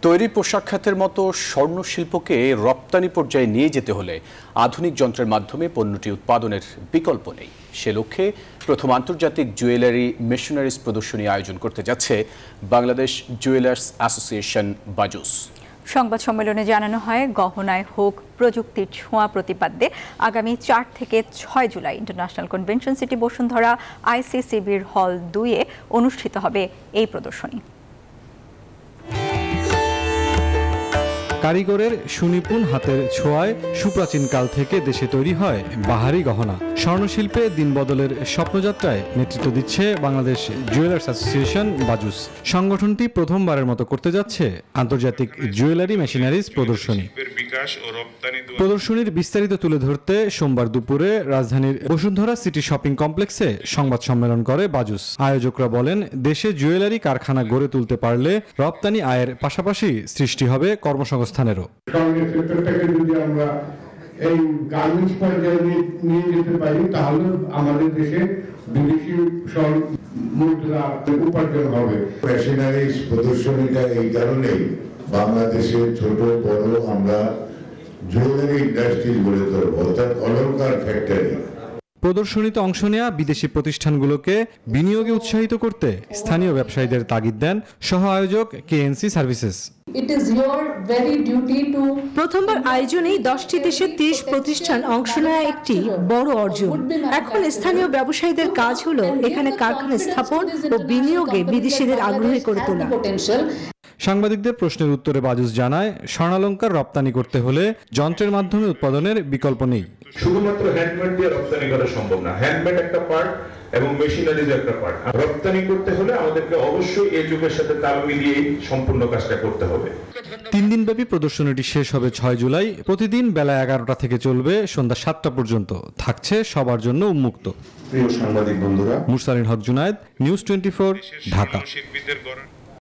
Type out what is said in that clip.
তৈরি পোশাক খাতের মতো স্বর্ণ শিল্পকে রপ্তানি পর্যায়ে নিয়ে যেতে হলে আধুনিক যন্ত্রের মাধ্যমে পণ্যটি উৎপাদনের বিকল্প নেই। সে লক্ষ্যে প্রথম আন্তর্জাতিক জুয়েলারি মেশিনারিজ প্রদর্শনী আয়োজন করতে যাচ্ছে বাংলাদেশ জুয়েলার্স অ্যাসোসিয়েশন বাজুস। সংবাদ সম্মেলনে জানানো হয়, গহনায় হোক প্রযুক্তির ছোঁয়া প্রতিপাদ্যে আগামী 4 থেকে 6 July international convention city Bashundhara ICCBর হল 2-এ অনুষ্ঠিত হবে এই প্রদর্শনী। কারিগরের সুনিপুণ হাতের ছোঁয়ায় সুপ্রাচীন কাল থেকে দেশে তৈরি হয় বাহারি গহনা। স্বর্ণশিল্পে দিনবদলের স্বপ্নযাত্রায় নেতৃত্ব দিচ্ছে বাংলাদেশ জুয়েলার্স অ্যাসোসিয়েশন বাজুস। সংগঠনটি প্রথমবারের মতো করতে যাচ্ছে আন্তর্জাতিক জুয়েলারি মেশিনারিজ প্রদর্শনী। প্রদর্শনীর বিস্তারিত তুলে ধরতে সোমবার দুপুরে রাজধানীর বসুন্ধরা সিটি শপিং কমপ্লেক্সে সংবাদ সম্মেলন করে বাজুস। আয়োজকরা বলেন, দেশে জুয়েলারি কারখানা গড়ে তুলতে পারলে রপ্তানি আয়ের পাশাপাশি সৃষ্টি হবে কর্মসংস্থানেরও। স্বর্ণের সেক্টরটাকে যদি আমরা এই গার্মেন্টস পর্যায়ে নিয়ে যেতে পারি, তাহলে আমাদের দেশে বিদেশি স্বর্ণ মুদ্রা উপার্জন হবে। মেশিনারিজ প্রদর্শনীটা এই কারণেই বাংলাদেশের ছোট বড় আমরা জুয়েলারি ইন্ডাস্ট্রি গড়ে তুলব, অর্থাৎ অলংকার ফ্যাক্টরি। প্রদর্শনীতে অংশ নেওয়া বিদেশি প্রতিষ্ঠানগুলোকে বিনিয়োগে উৎসাহিত করতে স্থানীয় ব্যবসায়ীদের তাগিদ দেন সহ আয়োজক KNC সার্ভিসেস। প্রথমবার আয়োজনেই 10টি দেশের 30 প্রতিষ্ঠান অংশ নেওয়া একটি বড় অর্জন। এখন স্থানীয় ব্যবসায়ীদের কাজ হলো এখানে কারখানা স্থাপন ও বিনিয়োগে বিদেশিদের আগ্রহী করে তোলা। সাংবাদিকদের প্রশ্নের উত্তরে বাজুস জানায়, স্বর্ণালংকার রপ্তানি করতে হলে যন্ত্রের মাধ্যমে উৎপাদনের বিকল্প নেই। শুধুমাত্র হ্যান্ডমেড দিয়ে রপ্তানি করা সম্ভব না। হ্যান্ডমেড একটা পার্ট এবং মেশিনারিজ একটা পার্ট। রপ্তানি করতে হলে আমাদেরকে অবশ্যই এই যুগের সাথে তাল মিলিয়ে সম্পূর্ণ কাজটা করতে হবে। 3 দিনব্যাপী প্রদর্শনীটি শেষ হবে 6 জুলাই। প্রতিদিন বেলা 11টা থেকে চলবে সন্ধ্যা 7টা পর্যন্ত। থাকছে সবার জন্য উন্মুক্ত। প্রিয় সাংবাদিক বন্ধুরা, মুরসালিন হক জুনায়েদ, নিউজ 24, ঢাকা।